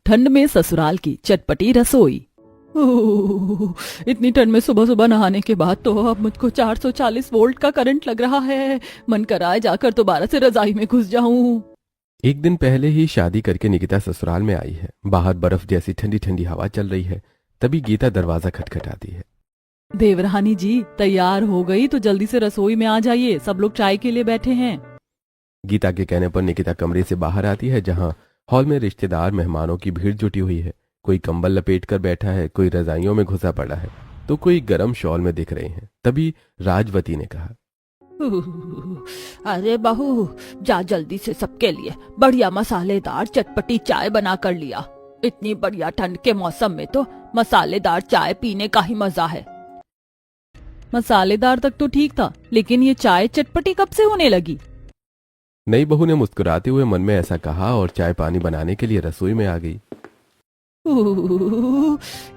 ठंड में ससुराल की चटपटी रसोई। इतनी ठंड में सुबह सुबह नहाने के बाद तो अब मुझको 440 वोल्ट का करंट लग रहा है। मन कर रहा है जाकर दोबारा से रजाई में घुस जाऊं। एक दिन पहले ही शादी करके निकिता ससुराल में आई है। बाहर बर्फ जैसी ठंडी ठंडी हवा चल रही है। तभी गीता दरवाजा खटखटाती है। देवरानी जी तैयार हो गई तो जल्दी से रसोई में आ जाइए, सब लोग चाय के लिए बैठे हैं। गीता के कहने पर निकिता कमरे से बाहर आती है, जहां हॉल में रिश्तेदार मेहमानों की भीड़ जुटी हुई है। कोई कंबल लपेट कर बैठा है, कोई रजाइयों में घुसा पड़ा है, तो कोई गरम शॉल में दिख रहे हैं। तभी राजवती ने कहा, अरे बहू, जा जल्दी से सबके लिए बढ़िया मसालेदार चटपटी चाय बना कर लिया। इतनी बढ़िया ठंड के मौसम में तो मसालेदार चाय पीने का ही मजा है। मसालेदार तक तो ठीक था, लेकिन ये चाय चटपटी कब से होने लगी? नई बहू ने मुस्कुराते हुए मन में ऐसा कहा और चाय पानी बनाने के लिए रसोई में आ गई।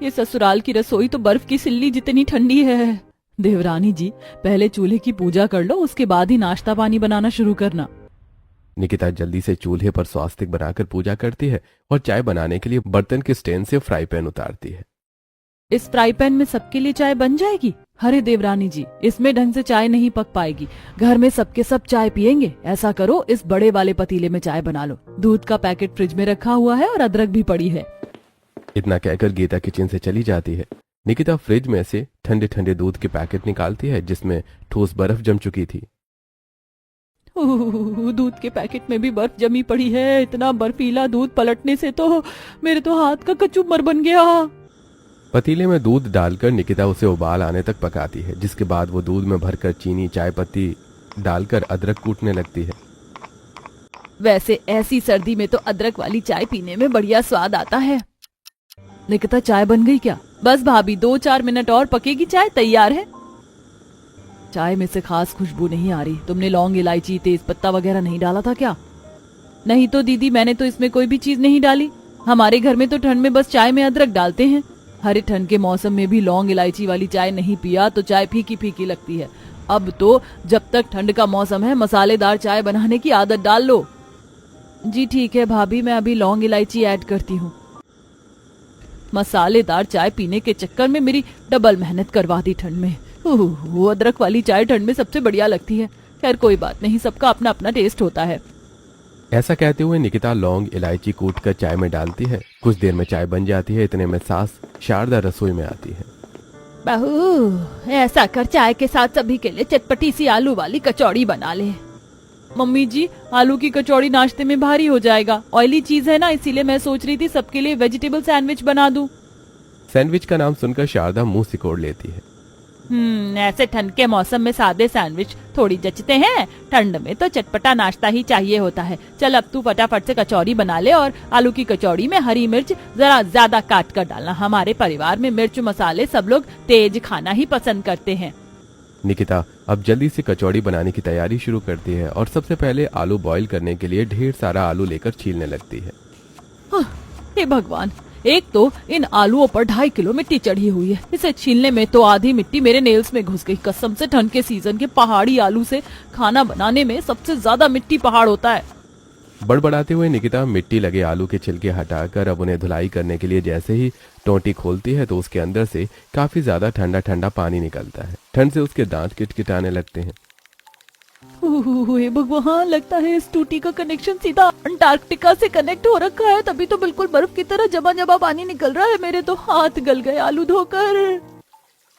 ये ससुराल की रसोई तो बर्फ की सिल्ली जितनी ठंडी है। देवरानी जी पहले चूल्हे की पूजा कर लो, उसके बाद ही नाश्ता पानी बनाना शुरू करना। निकिता जल्दी से चूल्हे पर स्वास्तिक बनाकर पूजा करती है और चाय बनाने के लिए बर्तन के स्टैंड से फ्राई पैन उतारती है। इस फ्राई पैन में सबके लिए चाय बन जाएगी? अरे देवरानी जी, इसमें ढंग से चाय नहीं पक पाएगी। घर में सबके सब चाय पियेंगे। ऐसा करो, इस बड़े वाले पतीले में चाय बना लो। दूध का पैकेट फ्रिज में रखा हुआ है और अदरक भी पड़ी है। इतना कहकर गीता किचन से चली जाती है। निकिता फ्रिज में से ठंडे ठंडे दूध के पैकेट निकालती है, जिसमें ठोस बर्फ जम चुकी थी। दूध के पैकेट में भी बर्फ जमी पड़ी है। इतना बर्फीला दूध पलटने से तो मेरे तो हाथ का कचूमर बन गया। पतीले में दूध डालकर निकिता उसे उबाल आने तक पकाती है, जिसके बाद वो दूध में भरकर चीनी चाय पत्ती डालकर अदरक कूटने लगती है। वैसे ऐसी सर्दी में तो अदरक वाली चाय पीने में बढ़िया स्वाद आता है। निकिता चाय बन गई क्या? बस भाभी, 2-4 मिनट और पकेगी, चाय तैयार है। चाय में से खास खुशबू नहीं आ रही। तुमने लौंग इलायची तेज पत्ता वगैरह नहीं डाला था क्या? नहीं तो दीदी, मैंने तो इसमें कोई भी चीज नहीं डाली। हमारे घर में तो ठंड में बस चाय में अदरक डालते हैं। हरे ठंड के मौसम में भी लौंग इलायची वाली चाय नहीं पिया तो चाय फीकी फीकी लगती है। अब तो जब तक ठंड का मौसम है मसालेदार चाय बनाने की आदत डाल लो। जी ठीक है भाभी, मैं अभी लौंग इलायची ऐड करती हूँ। मसालेदार चाय पीने के चक्कर में मेरी डबल मेहनत करवा दी ठंड में। वो अदरक वाली चाय ठंड में सबसे बढ़िया लगती है। खैर कोई बात नहीं, सबका अपना अपना टेस्ट होता है। ऐसा कहते हुए निकिता लौंग इलायची कूट कर चाय में डालती है। कुछ देर में चाय बन जाती है। इतने में सास शारदा रसोई में आती है। बहू, ऐसा कर चाय के साथ सभी के लिए चटपटी सी आलू वाली कचौड़ी बना ले। मम्मी जी, आलू की कचौड़ी नाश्ते में भारी हो जाएगा। ऑयली चीज है ना, इसीलिए मैं सोच रही थी सबके लिए वेजिटेबल सैंडविच बना दूं। सैंडविच का नाम सुनकर शारदा मुंह सिकोड़ लेती है। ऐसे ठंड के मौसम में सादे सैंडविच थोड़ी जचते हैं। ठंड में तो चटपटा नाश्ता ही चाहिए होता है। चल अब तू फटाफट से कचौड़ी बना ले और आलू की कचौड़ी में हरी मिर्च जरा ज्यादा काट कर डालना। हमारे परिवार में मिर्च मसाले सब लोग तेज खाना ही पसंद करते हैं। निकिता अब जल्दी से कचौड़ी बनाने की तैयारी शुरू करती है और सबसे पहले आलू बॉईल करने के लिए ढेर सारा आलू लेकर छीलने लगती है। हे भगवान, एक तो इन आलूओं पर 2.5 किलो मिट्टी चढ़ी हुई है। इसे छीलने में तो आधी मिट्टी मेरे नेल्स में घुस गई। कसम से ठंड के सीजन के पहाड़ी आलू से खाना बनाने में सबसे ज्यादा मिट्टी पहाड़ होता है। बड़बड़ाते हुए निकिता मिट्टी लगे आलू के छिलके हटाकर अब उन्हें धुलाई करने के लिए जैसे ही टोंटी खोलती है तो उसके अंदर से काफी ज्यादा ठंडा ठंडा पानी निकलता है। ठंड से उसके दांत किटकिटाने लगते हैं। भगवान, लगता है इस टूटी का कनेक्शन सीधा अंटार्कटिका से कनेक्ट हो रखा है, तभी तो बिल्कुल बर्फ की तरह जमा जमा पानी निकल रहा है। मेरे तो हाथ गल गए आलू धोकर।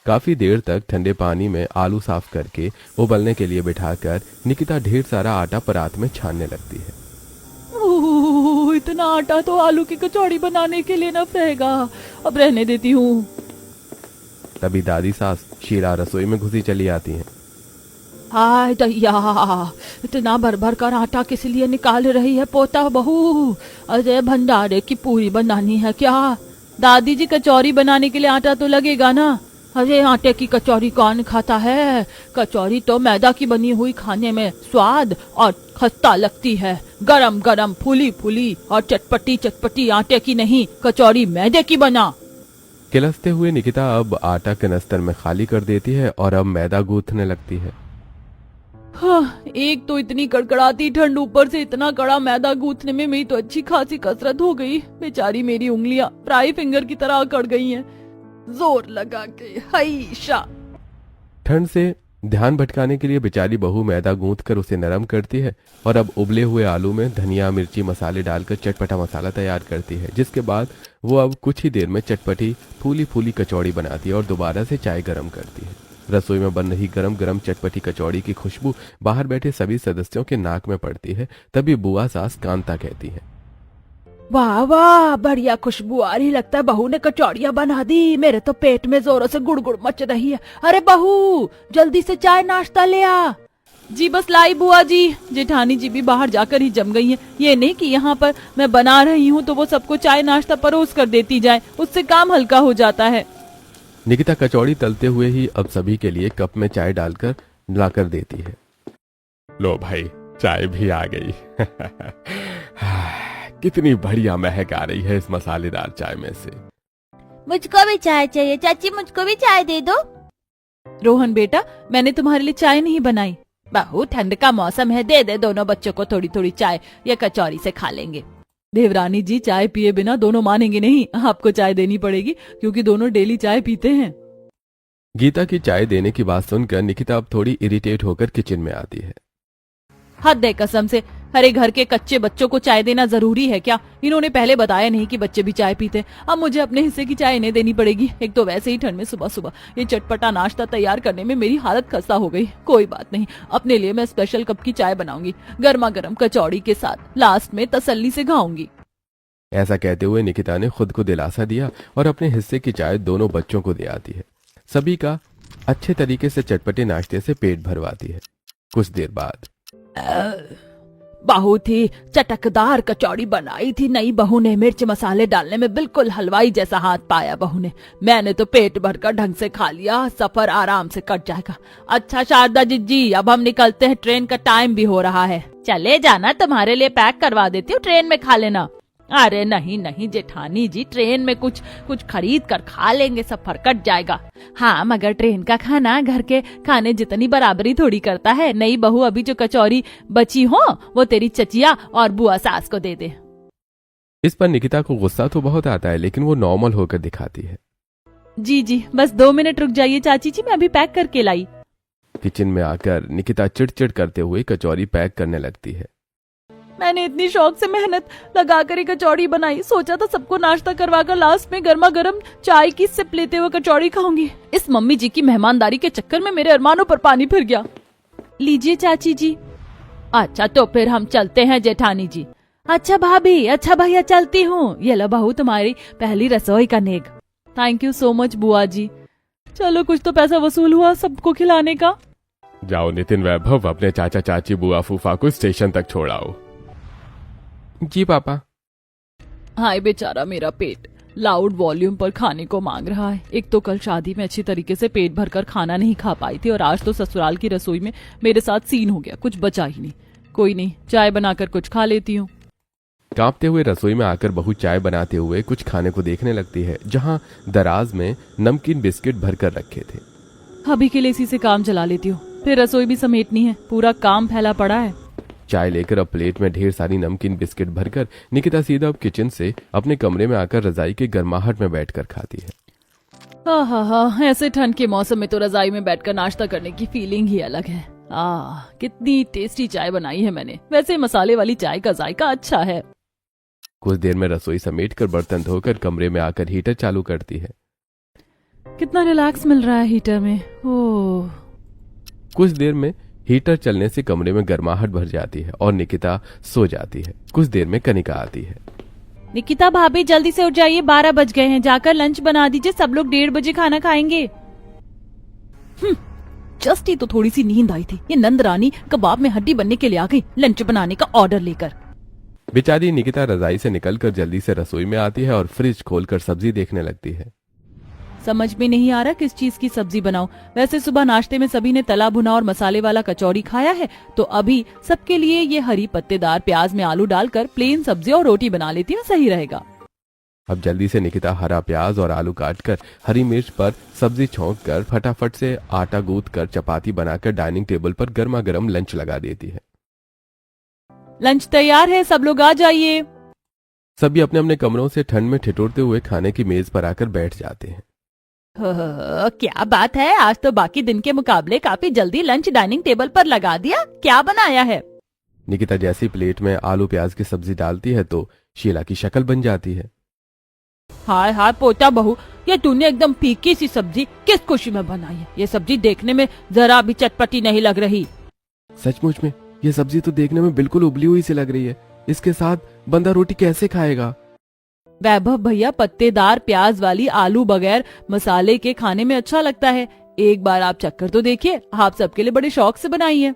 काफी देर तक ठंडे पानी में आलू साफ करके उबलने के लिए बिठाकर निकिता ढेर सारा आटा परात में छानने लगती है। इतना आटा तो आलू की कचौड़ी बनाने के लिए न रहेगा। अब रहने देती हूँ। तभी दादी सास शीला रसोई में घुसी चली आती हैं। हाय दैया, इतना भर भर कर आटा किस लिए निकाल रही है पोता बहू? अरे भंडारे की पूरी बनानी है क्या? दादी जी, कचौरी बनाने के लिए आटा तो लगेगा ना। अरे आटे की कचौरी कौन खाता है? कचौरी तो मैदा की बनी हुई खाने में स्वाद और खस्ता लगती है। गरम गरम फूली फूली और चटपटी चटपटी आटे की नहीं, कचौरी मैदे की बना। किलसते हुए निकिता अब आटा कनस्तर में खाली कर देती है और अब मैदा गूंथने लगती है। हाँ, एक तो इतनी कड़कड़ाती ठंड, ऊपर से इतना कड़ा मैदा गूंथने में मेरी तो अच्छी खासी कसरत हो गई। बेचारी मेरी उंगलियां फ्राई फिंगर की तरह अकड़ गई हैं। जोर लगा के हैशा। ठंड से ध्यान भटकाने के लिए बेचारी बहू मैदा गूंथ कर उसे नरम करती है और अब उबले हुए आलू में धनिया मिर्ची मसाले डालकर चटपटा मसाला तैयार करती है, जिसके बाद वो अब कुछ ही देर में चटपटी फूली फूली कचौड़ी बनाती है और दोबारा से चाय गर्म करती है। रसोई में बन रही गरम गरम चटपटी कचौड़ी की खुशबू बाहर बैठे सभी सदस्यों के नाक में पड़ती है। तभी बुआ सास कांता कहती है, वाह वाह, बढ़िया खुशबू आ रही, लगता है बहू ने कचौड़ियाँ बना दी। मेरे तो पेट में जोरों से गुड़गुड़ मच रही है। अरे बहू, जल्दी से चाय नाश्ता ले आ। जी बस लाई बुआ जी। जेठानी जी भी बाहर जाकर ही जम गई हैं। ये नहीं कि यहाँ पर मैं बना रही हूँ तो वो सबको चाय नाश्ता परोस कर देती जाए, उससे काम हल्का हो जाता है। निकिता कचौड़ी तलते हुए ही अब सभी के लिए कप में चाय डालकर लाकर देती है। लो भाई, चाय भी आ गई। कितनी बढ़िया महक आ रही है इस मसालेदार चाय में से। मुझको भी चाय चाहिए चाची, मुझको भी चाय दे दो। रोहन बेटा, मैंने तुम्हारे लिए चाय नहीं बनाई। बहू, ठंड का मौसम है, दे दे दोनों बच्चों को थोड़ी थोड़ी चाय, या कचौरी से खा लेंगे। देवरानी जी, चाय पिए बिना दोनों मानेंगे नहीं, आपको चाय देनी पड़ेगी क्योंकि दोनों डेली चाय पीते हैं। गीता की चाय देने की बात सुनकर निकिता अब थोड़ी इरिटेट होकर किचन में आती है। हद है कसम से, हरे घर के कच्चे बच्चों को चाय देना जरूरी है क्या? इन्होंने पहले बताया नहीं कि बच्चे भी चाय पीते। अब मुझे अपने हिस्से की चाय इन्हें देनी पड़ेगी। एक तो वैसे ही ठंड में सुबह सुबह ये चटपटा नाश्ता तैयार करने में मेरी हालत खस्ता हो गई। कोई बात नहीं, अपने लिए मैं स्पेशल कप की चाय बनाऊंगी, गर्मा गर्म कचौड़ी के साथ, लास्ट में तसल्ली से खाऊंगी। ऐसा कहते हुए निकिता ने खुद को दिलासा दिया और अपने हिस्से की चाय दोनों बच्चों को दे आती है। सभी का अच्छे तरीके से चटपटे नाश्ते से पेट भरवाती है। कुछ देर बाद बहुत ही चटकदार कचौड़ी बनाई थी नई बहू ने। मिर्च मसाले डालने में बिल्कुल हलवाई जैसा हाथ पाया बहू ने। मैंने तो पेट भरकर ढंग से खा लिया, सफर आराम से कट जाएगा। अच्छा शारदा जी, अब हम निकलते हैं, ट्रेन का टाइम भी हो रहा है। चले जाना, तुम्हारे लिए पैक करवा देती हूँ, ट्रेन में खा लेना। अरे नहीं नहीं जेठानी जी, ट्रेन में कुछ खरीद कर खा लेंगे, सफर कट जाएगा। हाँ, मगर ट्रेन का खाना घर के खाने जितनी बराबरी थोड़ी करता है। नई बहू, अभी जो कचौरी बची हो वो तेरी चचिया और बुआ सास को दे दे। इस पर निकिता को गुस्सा तो बहुत आता है, लेकिन वो नॉर्मल होकर दिखाती है। जी बस 2 मिनट रुक जाइए चाची जी, मैं अभी पैक करके लाई। किचन में आकर निकिता चिड़चिड़ करते हुए कचौरी पैक करने लगती है। मैंने इतनी शौक से मेहनत लगाकर एक कचौड़ी बनाई, सोचा था सबको नाश्ता करवाकर लास्ट में गर्मा गर्म चाय की सिप लेते हुए कचौड़ी खाऊंगी। इस मम्मी जी की मेहमानदारी के चक्कर में मेरे अरमानों पर पानी फिर गया। लीजिए चाची जी। अच्छा तो फिर हम चलते हैं जेठानी जी। अच्छा भाभी, अच्छा भैया, चलती हूँ। ये लो बहू, तुम्हारी पहली रसोई का नेक। थैंक यू सो मच बुआ जी। चलो, कुछ तो पैसा वसूल हुआ सबको खिलाने का। जाओ नितिन वैभव, अपने चाचा चाची बुआ फूफा को स्टेशन तक छोड़ाओ। जी पापा। हाय बेचारा मेरा पेट लाउड वॉल्यूम पर खाने को मांग रहा है। एक तो कल शादी में अच्छी तरीके से पेट भरकर खाना नहीं खा पाई थी और आज तो ससुराल की रसोई में मेरे साथ सीन हो गया, कुछ बचा ही नहीं। कोई नहीं, चाय बनाकर कुछ खा लेती हूँ। कांपते हुए रसोई में आकर बहू चाय बनाते हुए कुछ खाने को देखने लगती है, जहाँ दराज में नमकीन बिस्किट भरकर रखे थे। अभी के लिए इसी से काम चला लेती हूँ, फिर रसोई भी समेटनी है, पूरा काम फैला पड़ा है। चाय लेकर अब प्लेट में ढेर सारी नमकीन बिस्किट भरकर निकिता सीधा अब किचन से अपने कमरे में आकर रजाई के गर्माहट में बैठकर खाती है। हाँ, ऐसे ठंड के मौसम में तो रजाई में बैठकर नाश्ता करने की फीलिंग ही अलग है। कितनी टेस्टी चाय बनाई है मैंने। वैसे मसाले वाली चाय का जायका अच्छा है। कुछ देर में रसोई समेटकर बर्तन धोकर कमरे में आकर हीटर चालू करती है। कितना रिलैक्स मिल रहा है हीटर में। ओह। कुछ देर में हीटर चलने से कमरे में गर्माहट भर जाती है और निकिता सो जाती है। कुछ देर में कनिका आती है। निकिता भाभी, जल्दी से उठ जाइए, 12 बज गए हैं, जाकर लंच बना दीजिए, सब लोग 1:30 बजे खाना खाएंगे। जस्ट ही तो थोड़ी सी नींद आई थी, ये नंद रानी कबाब में हड्डी बनने के लिए आ गई लंच बनाने का ऑर्डर लेकर। बेचारी निकिता रजाई से निकलकर जल्दी से रसोई में आती है और फ्रिज खोलकर सब्जी देखने लगती है। समझ में नहीं आ रहा किस चीज की सब्जी बनाऊं। वैसे सुबह नाश्ते में सभी ने तला भुना और मसाले वाला कचौड़ी खाया है, तो अभी सबके लिए ये हरी पत्तेदार प्याज में आलू डालकर प्लेन सब्जी और रोटी बना लेती हूँ, सही रहेगा। अब जल्दी से निकिता हरा प्याज और आलू काटकर हरी मिर्च पर सब्जी छोंक कर फटाफट से आटा गूंथ कर चपाती बनाकर डाइनिंग टेबल पर गर्मा गर्म लंच लगा देती है। लंच तैयार है, सब लोग आ जाइए। सभी अपने अपने कमरों से ठंड में ठिठुरते हुए खाने की मेज पर आकर बैठ जाते हैं। क्या बात है, आज तो बाकी दिन के मुकाबले काफी जल्दी लंच डाइनिंग टेबल पर लगा दिया। क्या बनाया है? निकिता जैसी प्लेट में आलू प्याज की सब्जी डालती है तो शीला की शक्ल बन जाती है। हाय हाय पोता बहू, ये तूने एकदम फीकी सी सब्जी किस खुशी में बनाई है? ये सब्जी देखने में जरा भी चटपटी नहीं लग रही। सचमुच में ये सब्जी तो देखने में बिल्कुल उबली हुई सी लग रही है। इसके साथ बंदा रोटी कैसे खाएगा? वैभव भैया, पत्तेदार प्याज वाली आलू बगैर मसाले के खाने में अच्छा लगता है। एक बार आप चक्कर तो देखिए, आप सबके लिए बड़े शौक से बनाई है।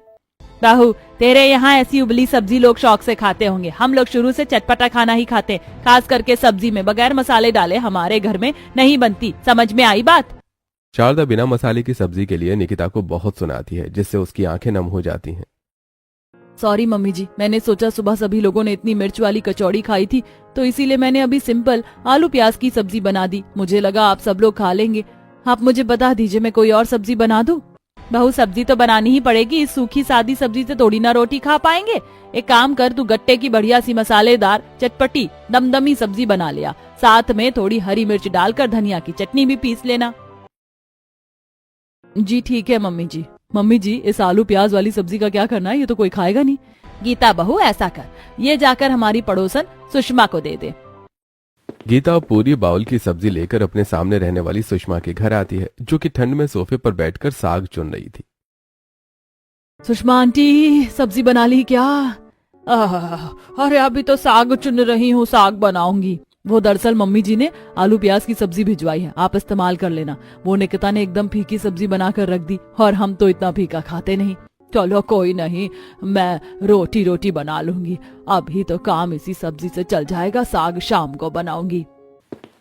बाहू, तेरे यहाँ ऐसी उबली सब्जी लोग शौक से खाते होंगे। हम लोग शुरू से चटपटा खाना ही खाते, खास करके सब्जी में बगैर मसाले डाले हमारे घर में नहीं बनती। समझ में आई बात? शारदा बिना मसाले की सब्जी के लिए निकिता को बहुत सुनाती है, जिससे उसकी आंखें नम हो जाती हैं। सॉरी मम्मी जी, मैंने सोचा सुबह सभी लोगों ने इतनी मिर्च वाली कचौड़ी खाई थी तो इसीलिए मैंने अभी सिंपल आलू प्याज की सब्जी बना दी। मुझे लगा आप सब लोग खा लेंगे। आप मुझे बता दीजिए, मैं कोई और सब्जी बना दूं? बहू, सब्जी तो बनानी ही पड़ेगी। इस सूखी सादी सब्जी से थोड़ी ना रोटी खा पाएंगे। एक काम कर, तू गट्टे की बढ़िया सी मसालेदार चटपटी दमदमी सब्जी बना लिया। साथ में थोड़ी हरी मिर्च डालकर धनिया की चटनी भी पीस लेना। जी ठीक है मम्मी जी। मम्मी जी, इस आलू प्याज वाली सब्जी का क्या करना है? ये तो कोई खाएगा नहीं। गीता बहू, ऐसा कर, ये जाकर हमारी पड़ोसन सुषमा को दे दे। गीता पूरी बाउल की सब्जी लेकर अपने सामने रहने वाली सुषमा के घर आती है, जो कि ठंड में सोफे पर बैठकर साग चुन रही थी। सुषमा आंटी, सब्जी बना ली क्या? अरे अभी तो साग चुन रही हूँ, साग बनाऊंगी। वो दरअसल मम्मी जी ने आलू प्याज की सब्जी भिजवाई है, आप इस्तेमाल कर लेना। वो निकिता ने एकदम फीकी सब्जी बनाकर रख दी और हम तो इतना फीका खाते नहीं। चलो कोई नहीं, मैं रोटी रोटी बना लूंगी। अभी तो काम इसी सब्जी से चल जाएगा, साग शाम को बनाऊंगी।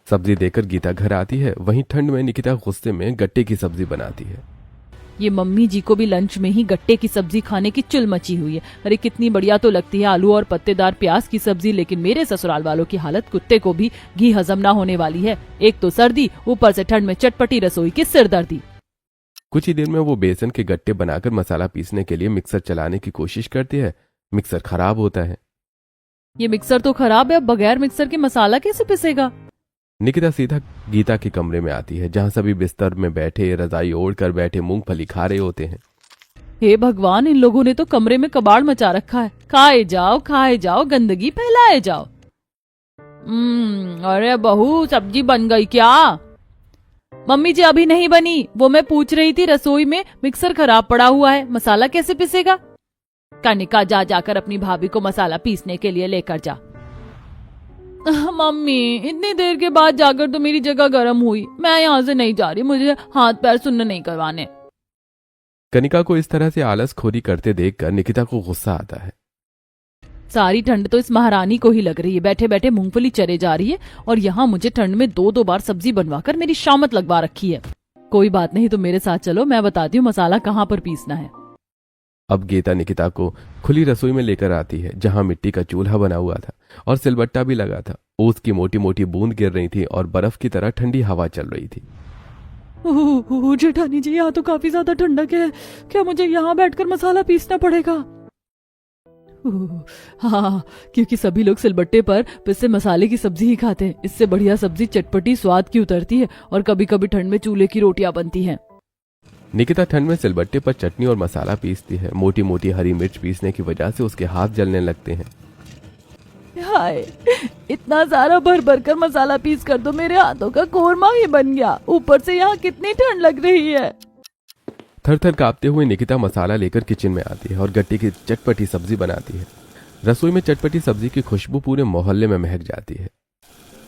सब्जी देकर गीता घर आती है। वहीं ठंड में निकिता गुस्से में गट्टे की सब्जी बनाती है। ये मम्मी जी को भी लंच में ही गट्टे की सब्जी खाने की चुल मची हुई है। अरे कितनी बढ़िया तो लगती है आलू और पत्तेदार प्याज की सब्जी, लेकिन मेरे ससुराल वालों की हालत कुत्ते को भी घी हजम ना होने वाली है। एक तो सर्दी, ऊपर से ठंड में चटपटी रसोई की सिरदर्दी। कुछ ही देर में वो बेसन के गट्टे बनाकर मसाला पीसने के लिए मिक्सर चलाने की कोशिश करती है। मिक्सर खराब होता है। ये मिक्सर तो खराब है, अब बगैर मिक्सर के मसाला कैसे पिसेगा? निकिता सीधा गीता के कमरे में आती है, जहां सभी बिस्तर में बैठे रजाई ओढ़ कर बैठे मूंगफली खा रहे होते हैं। हे भगवान, इन लोगों ने तो कमरे में कबाड़ मचा रखा है। खाए जाओ, गंदगी फैलाए जाओ। अरे बहू, सब्जी बन गई क्या? मम्मी जी अभी नहीं बनी, वो मैं पूछ रही थी। रसोई में मिक्सर खराब पड़ा हुआ है, मसाला कैसे पिसेगा? कनिका, जाकर अपनी भाभी को मसाला पीसने के लिए लेकर जा। मम्मी, इतनी देर के बाद जाकर तो मेरी जगह गर्म हुई। मैं यहाँ से नहीं जा रही, मुझे हाथ पैर सुन्न नहीं करवाने। कनिका को इस तरह से आलस खोरी करते देखकर निकिता को गुस्सा आता है। सारी ठंड तो इस महारानी को ही लग रही है, बैठे बैठे मूंगफली चरे जा रही है और यहाँ मुझे ठंड में 2-2 बार सब्जी बनवाकर मेरी शामत लगवा रखी है। कोई बात नहीं, तो मेरे साथ चलो, मैं बताती हूँ मसाला कहाँ पर पीसना है। अब गीता निकिता को खुली रसोई में लेकर आती है, जहां मिट्टी का चूल्हा बना हुआ था और सिलबट्टा भी लगा था। ओस की मोटी मोटी बूंद गिर रही थी और बर्फ की तरह ठंडी हवा चल रही थी। जेठानी जी, यहाँ तो काफी ज्यादा ठंडक है। क्या मुझे यहाँ बैठकर मसाला पीसना पड़ेगा? हाँ, क्योंकि सभी लोग सिलबट्टे पर पिसे मसाले की सब्जी ही खाते हैं। इससे बढ़िया सब्जी चटपटी स्वाद की उतरती है और कभी कभी ठंड में चूल्हे की रोटियां बनती हैं। निकिता ठंड में सिलबट्टे पर चटनी और मसाला पीसती है। मोटी मोटी हरी मिर्च पीसने की वजह से उसके हाथ जलने लगते हैं। हाय, इतना सारा भर भर कर मसाला पीस कर तो मेरे हाथों का कोरमा ही बन गया। ऊपर से यहाँ कितनी ठंड लग रही है। थर थर कांपते हुए निकिता मसाला लेकर किचन में आती है और गट्टे की चटपटी सब्जी बनाती है। रसोई में चटपटी सब्जी की खुशबू पूरे मोहल्ले में महक जाती है।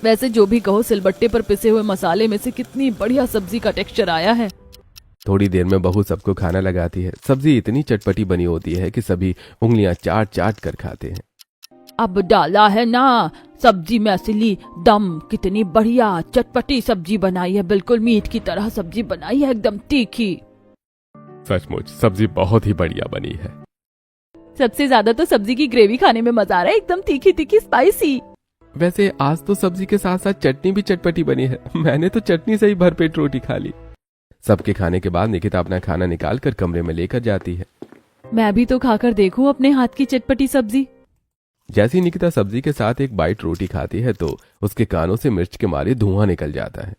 वैसे जो भी कहो, सिलबट्टे पर पिसे हुए मसाले में से कितनी बढ़िया सब्जी का टेक्सचर आया है। थोड़ी देर में बहू सबको खाना लगाती है। सब्जी इतनी चटपटी बनी होती है कि सभी उंगलियां चाट चाट कर खाते हैं। अब डाला है ना सब्जी में असली दम। कितनी बढ़िया चटपटी सब्जी बनाई है, बिल्कुल मीट की तरह सब्जी बनाई है, एकदम तीखी। सचमुच सब्जी बहुत ही बढ़िया बनी है। सबसे ज्यादा तो सब्जी की ग्रेवी खाने में मजा आ रहा है, एकदम तीखी तीखी स्पाइसी। वैसे आज तो सब्जी के साथ साथ चटनी भी चटपटी बनी है। मैंने तो चटनी से ही भरपेट रोटी खा ली। सबके खाने के बाद निकिता अपना खाना निकाल कर कमरे में लेकर जाती है। मैं भी तो खाकर देखूं अपने हाथ की चटपटी सब्जी। जैसे ही निकिता सब्जी के साथ एक बाइट रोटी खाती है तो उसके कानों से मिर्च के मारे धुआं निकल जाता है।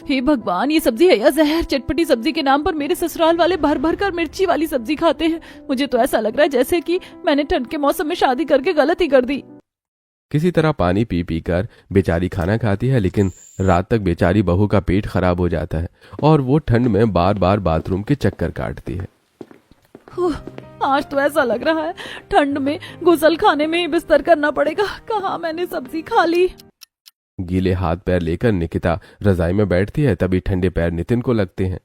हे भगवान, ये सब्जी है या जहर? चटपटी सब्जी के नाम पर मेरे ससुराल वाले भर भर कर मिर्ची वाली सब्जी खाते हैं। मुझे तो ऐसा लग रहा है जैसे कि मैंने ठंड के मौसम में शादी करके गलती कर दी। किसी तरह पानी पी पी कर बेचारी खाना खाती है, लेकिन रात तक बेचारी बहू का पेट खराब हो जाता है और वो ठंड में बार बार बाथरूम के चक्कर काटती है। आज तो ऐसा लग रहा है ठंड में गुसल खाने में ही बिस्तर करना पड़ेगा। कहाँ मैंने सब्जी खा ली। गीले हाथ पैर लेकर निकिता रजाई में बैठती है, तभी ठंडे पैर नितिन को लगते हैं।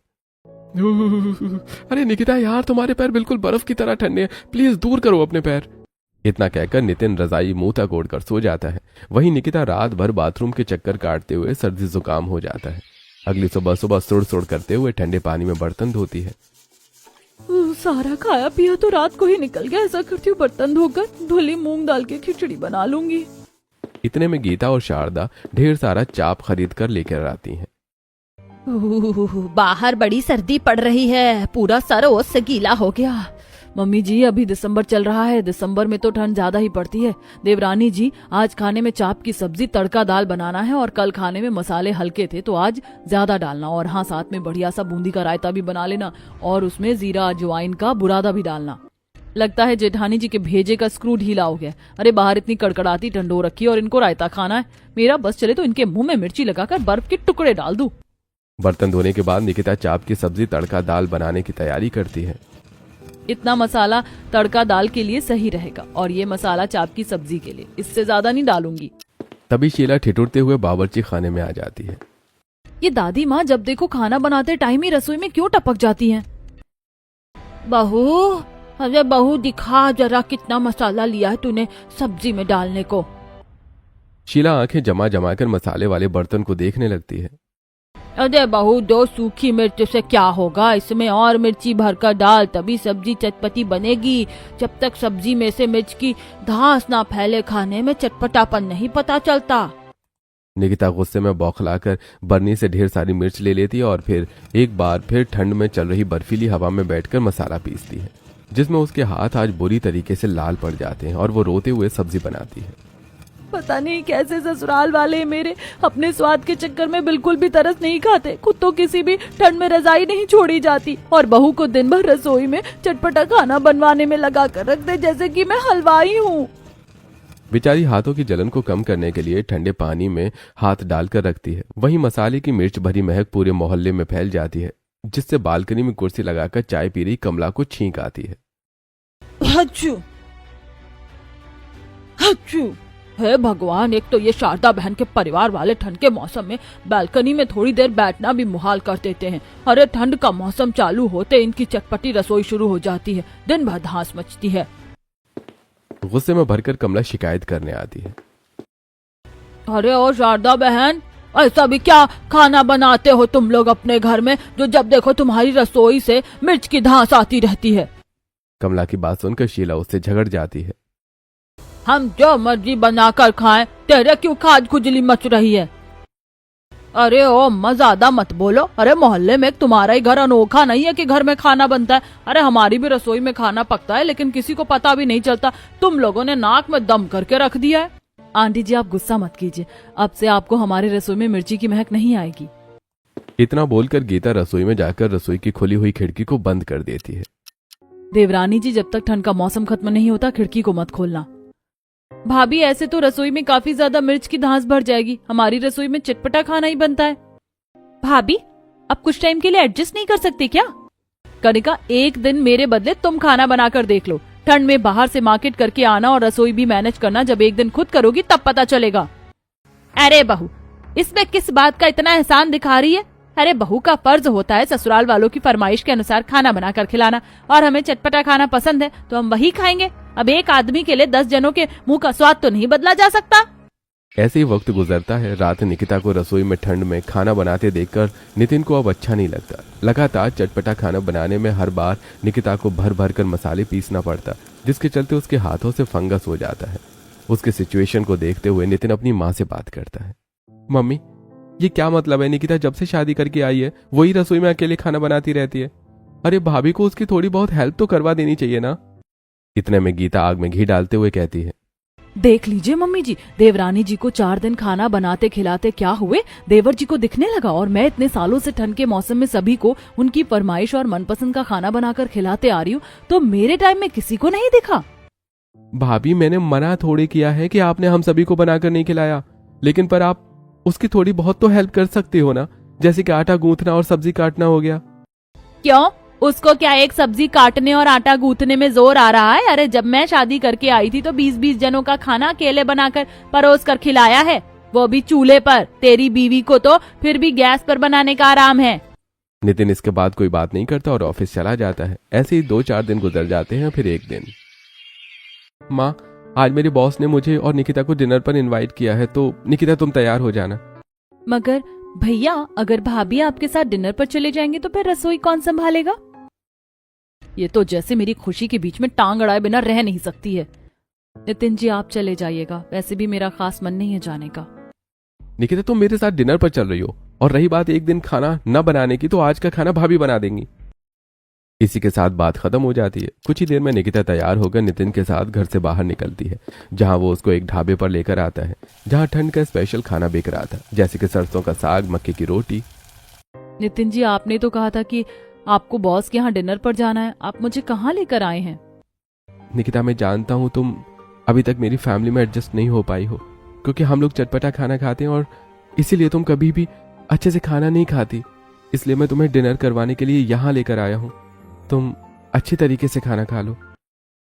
अरे निकिता यार, तुम्हारे पैर बिल्कुल बर्फ की तरह ठंडे हैं, प्लीज दूर करो अपने पैर। इतना कहकर नितिन रजाई मुंह तक ओढ़कर सो जाता है। वहीं निकिता रात भर बाथरूम के चक्कर काटते हुए सर्दी जुकाम हो जाता है। अगली सुबह सुबह सुड़ सुड़ करते हुए ठंडे पानी में बर्तन धोती है। सारा खाया पिया तो रात को ही निकल गया। ऐसा करती हूँ बर्तन धोकर धुली मूंग दाल की खिचड़ी बना लूंगी। इतने में गीता और शारदा ढेर सारा चाप खरीद कर लेकर आती हैं। बाहर बड़ी सर्दी पड़ रही है, पूरा सर ओस से गीला हो गया। मम्मी जी, अभी दिसंबर चल रहा है, दिसंबर में तो ठंड ज्यादा ही पड़ती है। देवरानी जी, आज खाने में चाप की सब्जी तड़का दाल बनाना है और कल खाने में मसाले हल्के थे तो आज ज्यादा डालना। और हाँ, साथ में बढ़िया सा बूंदी का रायता भी बना लेना और उसमें जीरा अजवाइन का बुरादा भी डालना। लगता है जेठानी जी के भेजे का स्क्रू ढीला हो गया। अरे बाहर इतनी कड़कड़ाती ठंड हो रखी है और इनको रायता खाना है। मेरा बस चले तो इनके मुंह में मिर्ची लगाकर बर्फ के टुकड़े डाल दूं। बर्तन धोने के बाद निकिता चाप की सब्जी तड़का दाल बनाने की तैयारी करती है। इतना मसाला तड़का दाल के लिए सही रहेगा और ये मसाला चाप की सब्जी के लिए, इससे ज्यादा नहीं डालूंगी। तभी शीला ठिठुरते हुए बावर्ची खाने में आ जाती है। ये दादी माँ जब देखो खाना बनाते टाइम ही रसोई में क्यों टपक जाती हैं? बहू, अरे बहू दिखा जरा कितना मसाला लिया है तूने सब्जी में डालने को। शीला आंखें जमा जमा कर मसाले वाले बर्तन को देखने लगती है। अरे बहू, 2 सूखी मिर्च से क्या होगा, इसमें और मिर्ची भरकर डाल तभी सब्जी चटपटी बनेगी। जब तक सब्जी में से मिर्च की धांस ना फैले खाने में चटपटापन नहीं पता चलता। निकिता गुस्से में बौखलाकर बर्नी से ढेर सारी मिर्च ले लेती है और फिर एक बार फिर ठंड में चल रही बर्फीली हवा में बैठकर मसाला पीसती है, जिसमें उसके हाथ आज बुरी तरीके से लाल पड़ जाते हैं और वो रोते हुए सब्जी बनाती है। पता नहीं कैसे ससुराल वाले मेरे अपने स्वाद के चक्कर में बिल्कुल भी तरस नहीं खाते। खुद तो किसी भी ठंड में रजाई नहीं छोड़ी जाती और बहू को दिन भर रसोई में चटपटा खाना बनवाने में लगा कर रख दे जैसे कि मैं हलवाई हूँ। बेचारी हाथों की जलन को कम करने के लिए ठंडे पानी में हाथ डालकर रखती है। वहीं मसाले की मिर्च भरी महक पूरे मोहल्ले में फैल जाती है, जिससे बालकनी में कुर्सी लगाकर चाय पी रही कमला को छींक आती है। हच्चू हच्चू। हे भगवान, एक तो ये शारदा बहन के परिवार वाले ठंड के मौसम में बालकनी में थोड़ी देर बैठना भी मुहाल कर देते हैं। अरे ठंड का मौसम चालू होते इनकी चटपटी रसोई शुरू हो जाती है, दिन भर धांस मचती है। गुस्से में भरकर कमला शिकायत करने आती है। अरे ओ शारदा बहन, ऐसा भी क्या खाना बनाते हो तुम लोग अपने घर में जो जब देखो तुम्हारी रसोई से मिर्च की धांस आती रहती है। कमला की बात सुनकर शीला उससे झगड़ जाती है। हम जो मर्जी बनाकर खाएं, तेरे क्यों खाज खुजली मच रही है? अरे ओ अम्मा, ज्यादा मत बोलो। अरे मोहल्ले में तुम्हारा ही घर अनोखा नहीं है कि घर में खाना बनता है। अरे हमारी भी रसोई में खाना पकता है लेकिन किसी को पता भी नहीं चलता। तुम लोगों ने नाक में दम करके रख दिया है। आंटी जी, आप गुस्सा मत कीजिए, अब से आपको हमारे रसोई में मिर्ची की महक नहीं आएगी। इतना बोलकर गीता रसोई में जाकर रसोई की खुली हुई खिड़की को बंद कर देती है। देवरानी जी, जब तक ठंड का मौसम खत्म नहीं होता खिड़की को मत खोलना। भाभी, ऐसे तो रसोई में काफी ज्यादा मिर्च की धांस भर जाएगी। हमारी रसोई में चटपटा खाना ही बनता है। भाभी, अब कुछ टाइम के लिए एडजस्ट नहीं कर सकती क्या? कनिका, एक दिन मेरे बदले तुम खाना बनाकर देख लो। ठंड में बाहर से मार्केट करके आना और रसोई भी मैनेज करना जब एक दिन खुद करोगी तब पता चलेगा। अरे बहू, इसमें किस बात का इतना एहसान दिखा रही है? अरे बहू का फर्ज होता है ससुराल वालों की फरमाइश के अनुसार खाना बनाकर खिलाना, और हमें चटपटा खाना पसंद है तो हम वही खाएंगे। अब एक आदमी के लिए 10 जनों के मुंह का स्वाद तो नहीं बदला जा सकता। ऐसे ही वक्त गुजरता है। रात निकिता को रसोई में ठंड में खाना बनाते देखकर नितिन को अब अच्छा नहीं लगता। लगातार चटपटा खाना बनाने में हर बार निकिता को भर भर कर मसाले पीसना पड़ता, जिसके चलते उसके हाथों से फंगस हो जाता है। उसके सिचुएशन को देखते हुए नितिन अपनी माँ से बात करता है। मम्मी, ये क्या मतलब है? निकिता जब से शादी करके आई है वही रसोई में अकेले खाना बनाती रहती है। अरे भाभी को उसकी थोड़ी बहुत हेल्प तो करवा देनी चाहिए ना। इतने में गीता आग में घी डालते हुए कहती है, देख लीजिए मम्मी जी, देवरानी जी को 4 दिन खाना बनाते खिलाते क्या हुए, देवर जी को दिखने लगा। और मैं इतने सालों से ठंड के मौसम में सभी को उनकी फरमाइश और मनपसंद का खाना बनाकर खिलाते आ रही हूँ, तो मेरे टाइम में किसी को नहीं दिखा। भाभी मैंने मना थोड़ी किया है कि आपने हम सभी को बनाकर नहीं खिलाया, लेकिन पर आप उसकी थोड़ी बहुत तो हेल्प कर सकते हो ना, जैसे कि आटा गूंथना और सब्जी काटना हो गया। क्यों, उसको क्या एक सब्जी काटने और आटा गूंथने में जोर आ रहा है? अरे जब मैं शादी करके आई थी तो 20-20 जनों का खाना अकेले बनाकर परोस कर खिलाया है, वो भी चूल्हे पर। तेरी बीवी को तो फिर भी गैस पर बनाने का आराम है। नितिन इसके बाद कोई बात नहीं करता और ऑफिस चला जाता है। ऐसे ही 2-4 दिन गुजर जाते हैं। फिर एक दिन, माँ, आज मेरे बॉस ने मुझे और निकिता को डिनर पर इनवाइट किया है, तो निकिता तुम तैयार हो जाना। मगर भैया, अगर भाभी आपके साथ डिनर पर चले जाएंगे तो फिर रसोई कौन संभालेगा? ये तो जैसे मेरी खुशी के बीच में टांग अड़ाए बिना रह नहीं सकती है। नितिन जी आप चले जाइएगा, वैसे भी मेरा खास मन नहीं है जाने का। निकिता तुम मेरे साथ डिनर पर चल रही हो, और रही बात एक दिन खाना न बनाने की, तो आज का खाना भाभी बना देंगी। इसी के साथ बात खत्म हो जाती है। कुछ ही देर में निकिता तैयार होकर नितिन के साथ घर से बाहर निकलती है, जहां वो उसको एक ढाबे पर लेकर आता है, जहां ठंड का स्पेशल खाना बिक रहा था, जैसे कि सरसों का साग, मक्के की रोटी। नितिन जी आपने तो कहा था कि आपको बॉस के यहाँ डिनर पर जाना है, आप मुझे कहाँ लेकर आए हैं? निकिता मैं जानता हूँ तुम अभी तक मेरी फैमिली में एडजस्ट नहीं हो पाई हो, क्योंकि हम लोग चटपटा खाना खाते हैं और इसीलिए तुम कभी भी अच्छे से खाना नहीं खाती। इसलिए मैं तुम्हें डिनर करवाने के लिए यहाँ लेकर आया हूँ, तुम अच्छी तरीके से खाना खा लो।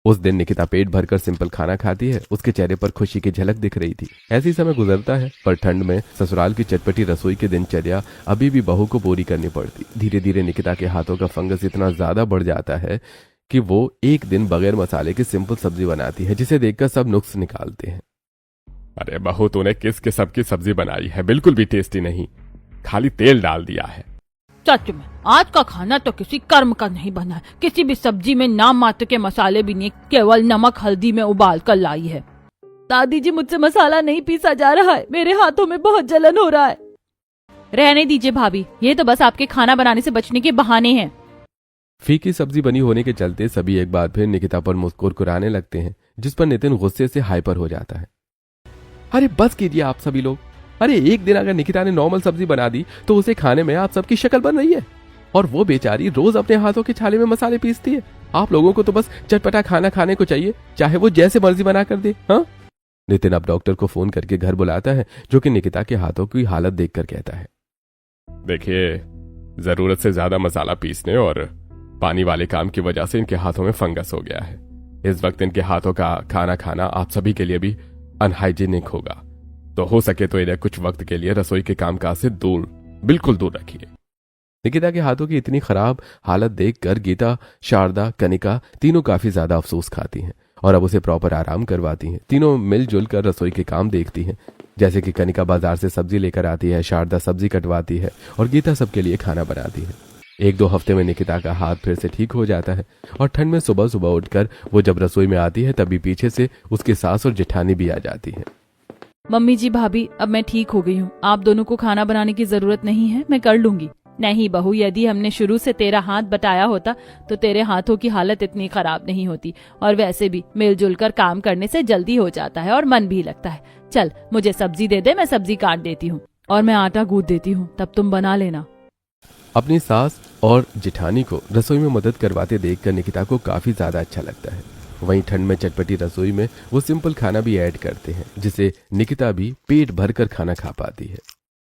उस दिन निकिता पेट भरकर सिंपल खाना खाती है। उसके चेहरे पर खुशी की झलक दिख रही थी। ऐसी समय गुजरता है, पर ठंड में ससुराल की चटपटी रसोई की दिनचर्या अभी भी बहू को पूरी करनी पड़ती। धीरे धीरे निकिता के हाथों का फंगस इतना ज्यादा बढ़ जाता है कि वो एक दिन बगैर मसाले की सिंपल सब्जी बनाती है, जिसे देखकर सब नुक्स निकालते हैं। अरे बहू, तूने किस किस्म की सब्जी बनाई है? बिल्कुल भी टेस्टी नहीं, खाली तेल डाल दिया है। सच में आज का खाना तो किसी कर्म का नहीं बना है। किसी भी सब्जी में नाम मात्र के मसाले भी नहीं, केवल नमक हल्दी में उबाल कर लाई है। दादी जी मुझसे मसाला नहीं पीसा जा रहा है, मेरे हाथों में बहुत जलन हो रहा है। रहने दीजिए भाभी, ये तो बस आपके खाना बनाने से बचने के बहाने हैं। फीकी सब्जी बनी होने के चलते सभी एक बार फिर निकिता पर मुस्कुराने लगते हैं, जिस पर नितिन गुस्से से हाइपर हो जाता है। अरे बस कीजिए आप सभी लोग। अरे एक दिन अगर निकिता ने नॉर्मल सब्जी बना दी तो उसे खाने में आप सबकी शक्ल बन रही है, और वो बेचारी रोज अपने हाथों के छाले में मसाले पीसती है। आप लोगों को तो बस चटपटा खाना खाने को चाहिए, चाहे वो जैसे मर्जी बना कर दे। हाँ, नितिन अब डॉक्टर को फोन करके घर बुलाता है, जो कि निकिता के हाथों की हालत देखकर कहता है, देखिए, जरूरत से ज्यादा मसाला पीसने और पानी वाले काम की वजह से इनके हाथों में फंगस हो गया है। इस वक्त इनके हाथों का खाना खाना आप सभी के लिए भी अनहाइजीनिक होगा, तो हो सके तो इन्हें कुछ वक्त के लिए रसोई के कामकाज से बिल्कुल दूर रखिए। निकिता के हाथों की इतनी खराब हालत देखकर गीता, शारदा, कनिका तीनों काफी ज्यादा अफसोस खाती हैं और अब उसे प्रॉपर आराम करवाती हैं। तीनों मिलजुल कर रसोई के काम देखती हैं, जैसे कि कनिका बाजार से सब्जी लेकर आती है, शारदा सब्जी कटवाती है और गीता सबके लिए खाना बनाती है। 1-2 हफ्ते में निकिता का हाथ फिर से ठीक हो जाता है और ठंड में सुबह सुबह उठकर वो जब रसोई में आती है तभी पीछे से उसकी सास और जेठानी भी आ जाती है। मम्मी जी, भाभी, अब मैं ठीक हो गई हूँ, आप दोनों को खाना बनाने की जरूरत नहीं है, मैं कर लूंगी। नहीं बहू, यदि हमने शुरू से तेरा हाथ बटाया होता तो तेरे हाथों की हालत इतनी खराब नहीं होती, और वैसे भी मिलजुल कर काम करने से जल्दी हो जाता है और मन भी लगता है। चल मुझे सब्जी दे दे, मैं सब्जी काट देती हूँ और मैं आटा गूंथ देती हूँ, तब तुम बना लेना। अपनी सास और जेठानी को रसोई में मदद करवाते देखकर निकिता को काफी ज्यादा अच्छा लगता है। वहीं ठंड में चटपटी रसोई में वो सिंपल खाना भी ऐड करते हैं, जिसे निकिता भी पेट भरकर खाना खा पाती है।